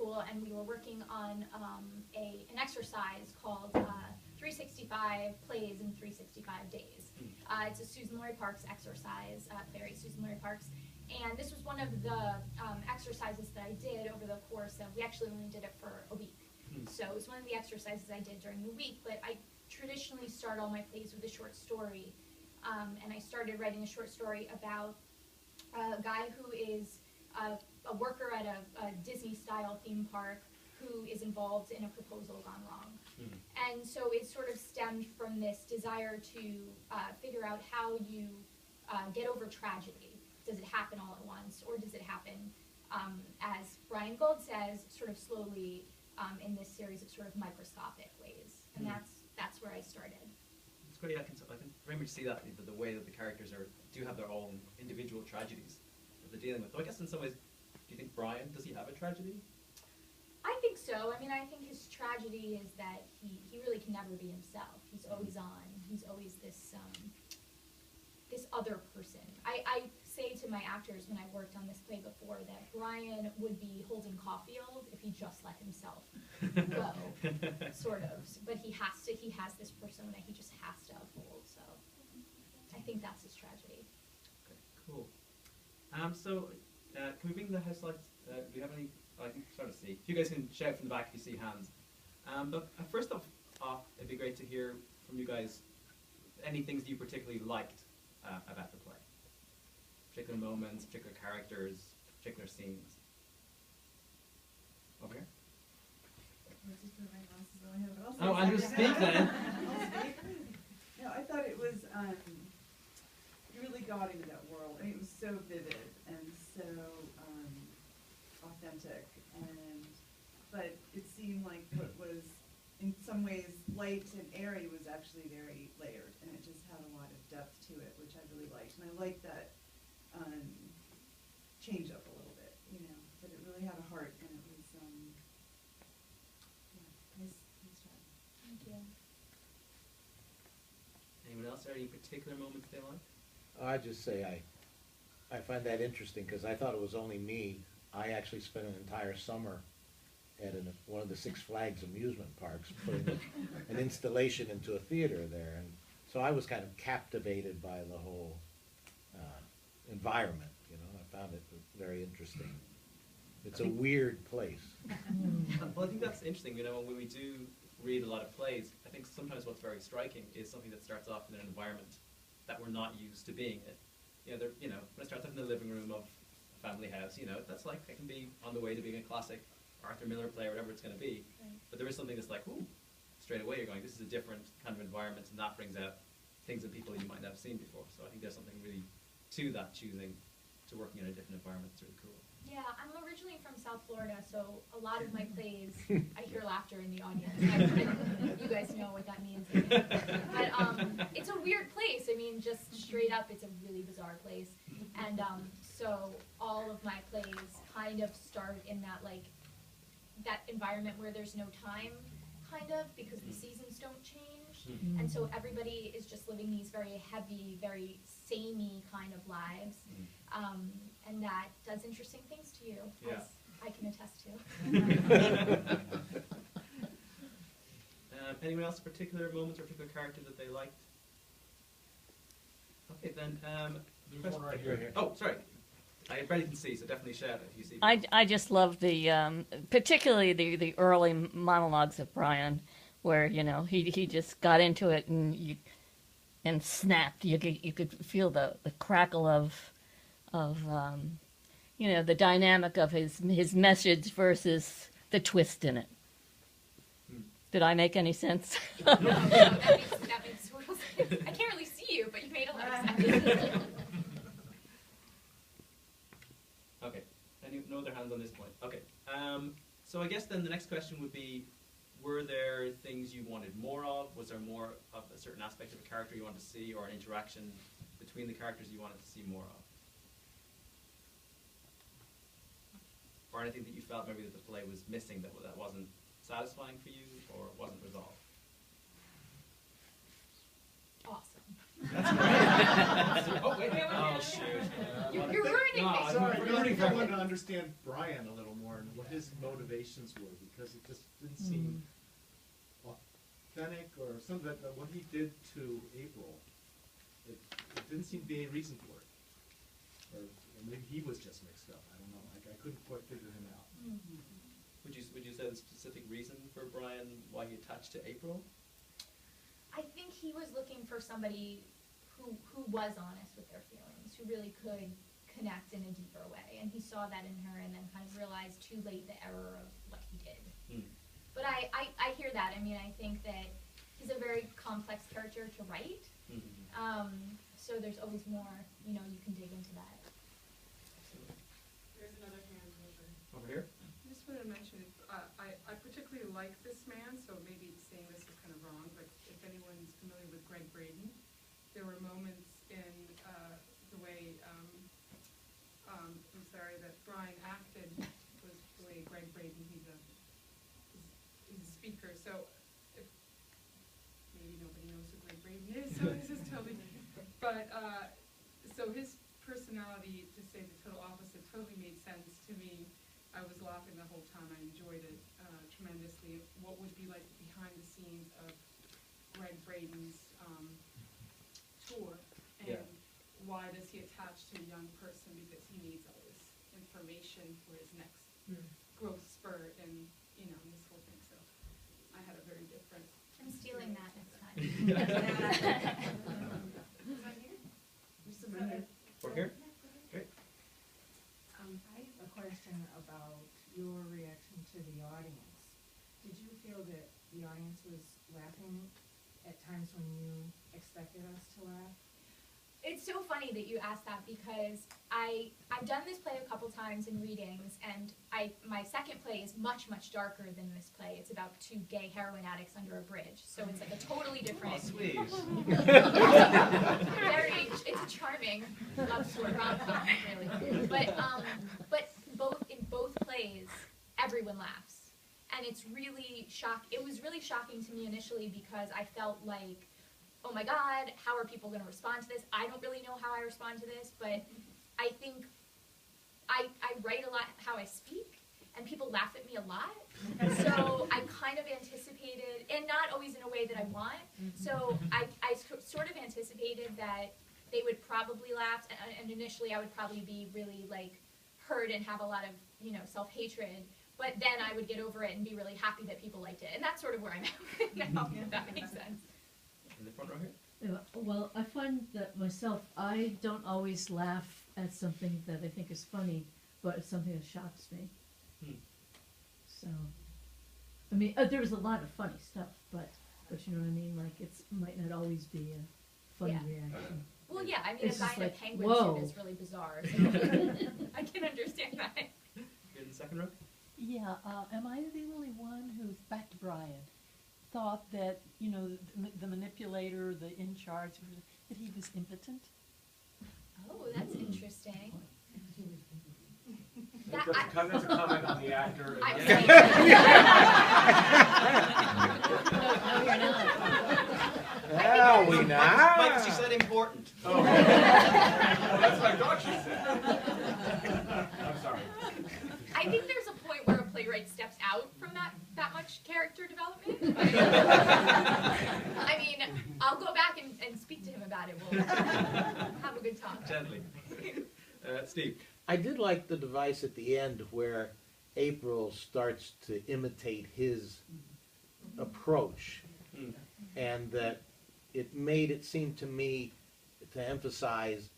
school, and we were working on an exercise called 365 Plays in 365 Days. It's a Susan Laurie Parks exercise, playwright Susan Laurie Parks. And this was one of the exercises that I did over the course of, we actually only did it for a week. So it was one of the exercises I did during the week, but I traditionally start all my plays with a short story. And I started writing a short story about a guy who is a worker at a Disney-style theme park who is involved in a proposal gone wrong. And so it sort of stemmed from this desire to figure out how you get over tragedy. Does it happen all at once, or does it happen, as Brian Gold says, sort of slowly in this series of sort of microscopic ways? And that's where I started. It's great. I can very much see that, the way that the characters do have their own individual tragedies that they're dealing with. So I guess in some ways, do you think Brian, does he have a tragedy? I think so. I mean, I think his tragedy is that he really can never be himself. He's always on. He's always this this other person. I say to my actors when I worked on this play before that Brian would be Holden Caulfield if he just let himself go, sort of. But he has this persona he just has to uphold. So I think that's his tragedy. Okay, cool. So can we bring the house lights? Do we have any? I can start to see. If you guys can shout from the back if you see hands. But first off, it'd be great to hear from you guys any things that you particularly liked about the play. Particular moments, particular characters, particular scenes. Over here. Oh, Andrew, speak then. I'll speak. No, I thought it was, you really got into that world. I mean, it was so vivid and so authentic, but it seemed like what was in some ways light and airy was actually very layered, and it just had a lot of depth to it, which I really liked. And I liked that change up a little bit, that it really had a heart, and it was, nice job. Thank you. Anyone else? Are there any particular moments they like? I just say I find that interesting because I thought it was only me. I actually spent an entire summer at one of the Six Flags amusement parks putting an installation into a theater there, and so I was kind of captivated by the whole environment. I found it very interesting. It's a weird place. Well, I think that's interesting. When we do read a lot of plays, I think sometimes what's very striking is something that starts off in an environment that we're not used to being in. When it starts off in the living room of a family house, that's like, it can be on the way to being a classic Arthur Miller play or whatever it's going to be. Right. But there is something that's like, ooh, straight away you're going, this is a different kind of environment, and that brings out things and people you might not have seen before. So I think there's something really to that, choosing to working in a different environment. It's really cool. Yeah, I'm originally from South Florida, so a lot of my plays, I hear laughter in the audience. You guys know what that means. But it's a weird place. I mean, just straight up, it's a really bizarre place. And so all of my plays kind of start in that environment where there's no time, kind of, because the seasons don't change. And so everybody is just living these very heavy, very samey kind of lives. And that does interesting things to you, as I can attest to. Anyone else particular moments or particular characters that they liked? Okay, then. There's one right here. Oh, sorry. I barely can see, so definitely shout if you see. I just love the, particularly the early monologues of Brian, where he just got into it and snapped. You could feel the crackle of the dynamic of his message versus the twist in it. Did I make any sense? that makes total sense. I can't really see you, but you made a lot of sense. Okay. No other hands on this point. Okay. So I guess then the next question would be, were there things you wanted more of? Was there more of a certain aspect of a character you wanted to see, or an interaction between the characters you wanted to see more of? Or anything that you felt maybe that the play was missing, that wasn't satisfying for you, or wasn't resolved? Awesome. That's great. Oh, wait. Oh, shoot. You're ruining me. Sorry, I wanted to understand Brian a little more and what his motivations were, because it just didn't seem authentic, or something that what he did to April, it didn't seem to be any reason for it. Or maybe he was just mixed up. I don't know. I couldn't quite figure him out. Would you say the specific reason for Brian why he attached to April? I think he was looking for somebody who was honest with their feelings, who really could connect in a deeper way, and he saw that in her, and then kind of realized too late the error of what he did. But I hear that. I mean, I think that he's a very complex character to write, so there's always more, you can dig into that. There's another hand Over here? I just wanted to mention, I particularly like this man, so maybe saying this is kind of wrong, but if anyone's familiar with Greg Braden, there were moments in the way, I'm sorry, that Brian acted was the way Greg Braden, he's a speaker, so if, maybe nobody knows who Greg Braden is, so this is totally, but, so his personality, to say the total opposite, totally made sense to me. I was laughing the whole time. I enjoyed it tremendously. What would be like behind the scenes of Greg Braden's tour, and why does he attach to a young person? Because he needs all this information for his next growth spurt, and this whole thing. So I had a very different. I'm stealing that next time. Is that here? There's some in there. Over here? Great. I have a question about your reaction to the audience. Did you feel that the audience was laughing at times when you expected us to laugh? It's so funny that you asked that, because I've done this play a couple times in readings, and my second play is much, much darker than this play. It's about two gay heroin addicts under a bridge, so it's like a totally different. Oh, sweet. It's a charming love story, rom-com, really. But in both plays, everyone laughs, and it's really It was really shocking to me initially, because I felt like, oh my God, how are people going to respond to this? I don't really know how I respond to this, but I think I write a lot how I speak, and people laugh at me a lot. So I kind of anticipated, and not always in a way that I want, so I sort of anticipated that they would probably laugh, and initially I would probably be really hurt and have a lot of self-hatred, but then I would get over it and be really happy that people liked it, and that's sort of where I'm at now, if that makes sense. In the front row here? Yeah, well, I find that myself, I don't always laugh at something that I think is funny, but it's something that shocks me. So, I mean, there was a lot of funny stuff, but you know what I mean? It might not always be a funny reaction. Well, yeah, I mean, It's a guy just in a like, penguin whoa. suit is really bizarre, so I can understand that. Here in the second row? Yeah, am I the only one who, back to Brian, thought that, the manipulator, the in charge, that he was impotent? Oh, that's interesting. That's a comment on the actor. I'm Now we know. Mike, she said important. Oh, that's what I thought she said. I'm sorry. I think there's a point where a playwright steps out from that much character development. But, I mean, I'll go back and speak to him about it. We'll have a good talk. Gently. Steve? I did like the device at the end where April starts to imitate his approach, and that it made it seem to me to emphasize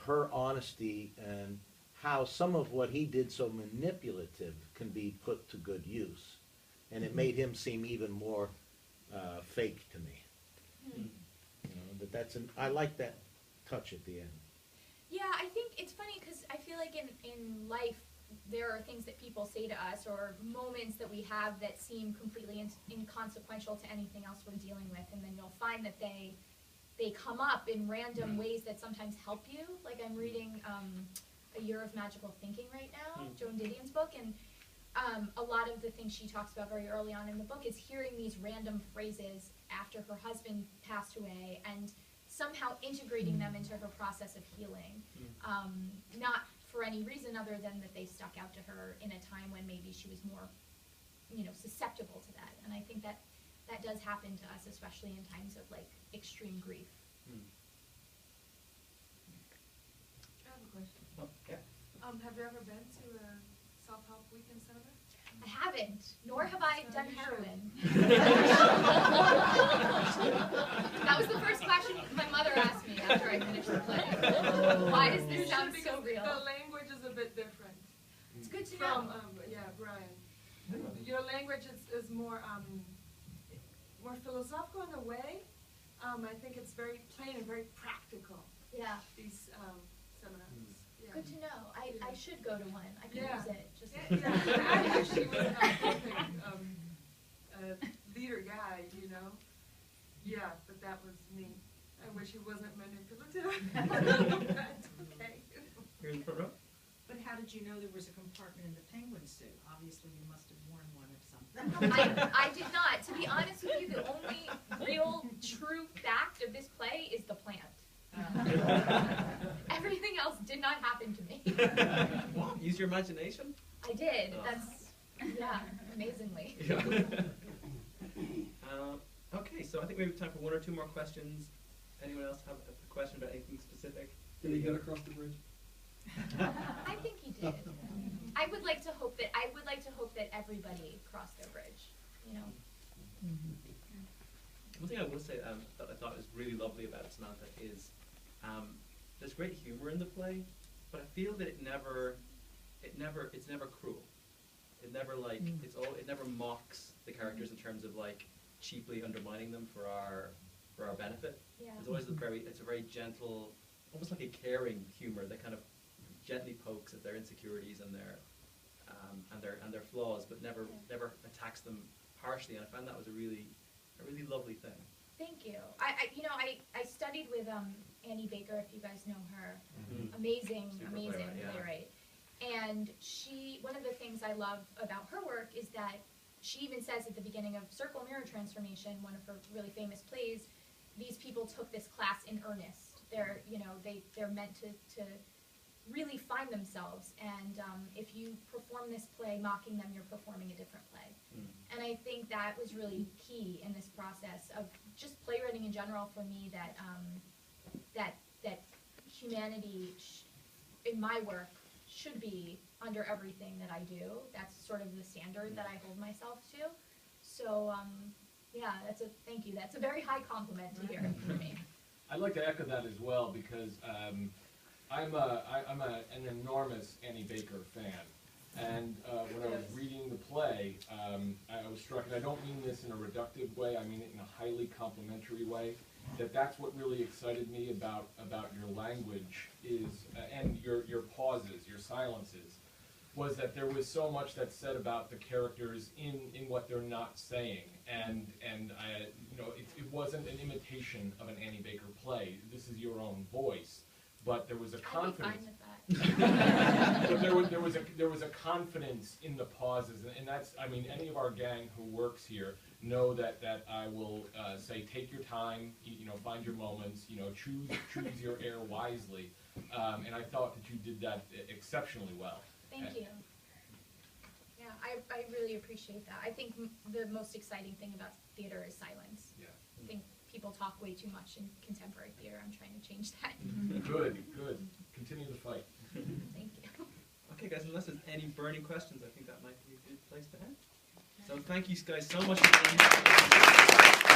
her honesty and how some of what he did so manipulative can be put to good use. And it made him seem even more fake to me. I like that touch at the end. Yeah, I think it's funny because I feel like in life there are things that people say to us or moments that we have that seem completely inconsequential to anything else we're dealing with, and then you'll find that they come up in random ways that sometimes help you. Like I'm reading A Year of Magical Thinking right now, Joan Didion's book, and a lot of the things she talks about very early on in the book is hearing these random phrases after her husband passed away and somehow integrating them into her process of healing. Not for any reason other than that they stuck out to her in a time when maybe she was more, susceptible to that. And I think that does happen to us, especially in times of like extreme grief. I have a question. Oh, yeah. Have you ever been to a self-help weekend seminar? I haven't, nor have I done You should. heroin. That was the first question my mother asked me after I finished the play. Why does You this should, sound because so real? the language is a bit different. It's good to From, know. Brian. Your language is more, more philosophical in a way. I think it's very plain and very practical, Yeah, these seminars. Yeah. good to know. I should go to one. I could Yeah. use it. Just Yeah, I actually was a perfect leader guy, Yeah, but that was me. I wish he wasn't manipulative. But okay. Here in the front row. But how did you know there was a compartment in the penguin suit? Obviously, you must have worn one of something. I did not. To be honest with you, the only real, true fact of this play is the plant. Everything else did not happen to me. What? Use your imagination? I did. Oh. That's, amazingly. Yeah. Okay, so I think we have time for one or two more questions. Anyone else have a question about anything specific? Did he get across the bridge? I think he did. I would like to hope that everybody crossed their bridge. One thing I will say that I thought was really lovely about Samantha is there's great humor in the play, but I feel that it's never cruel. It never it never mocks the characters in terms of like cheaply undermining them for our benefit. Yeah. It's always it's a very gentle, almost like a caring humor that kind of gently pokes at their insecurities and their flaws, but never attacks them harshly. And I found that was a really lovely thing. Thank you. I studied with Annie Baker, if you guys know her. Mhm. Amazing Super playwright. playwright, And one of the things I love about her work is that she even says at the beginning of Circle Mirror Transformation, one of her really famous plays, these people took this class in earnest. They're meant to really find themselves, and if you perform this play mocking them, you're performing a different play. And I think that was really key in this process of just playwriting in general for me, that humanity in my work should be under everything that I do. That's sort of the standard that I hold myself to. So thank you. That's a very high compliment to hear from me. I'd like to echo that as well, because I'm an enormous Annie Baker fan. And when I was reading the play, I was struck, and I don't mean this in a reductive way, I mean it in a highly complimentary way, that's what really excited me about your language is, and your pauses, your silences, was that there was so much that's said about the characters in what they're not saying, and it wasn't an imitation of an Annie Baker play. This is your own voice, but there was a confidence. I'd be fine with that. there was a confidence in the pauses, and that's, I mean, any of our gang who works here know that I will say, take your time, find your moments, choose your air wisely, and I thought that you did that exceptionally well. Thank you. Yeah, I really appreciate that. I think the most exciting thing about theater is silence. Yeah. I think people talk way too much in contemporary theater. I'm trying to change that. Good. Continue the fight. Thank you. Okay, guys, unless there's any burning questions, I think that might be a good place to end. So thank you guys so much for being here.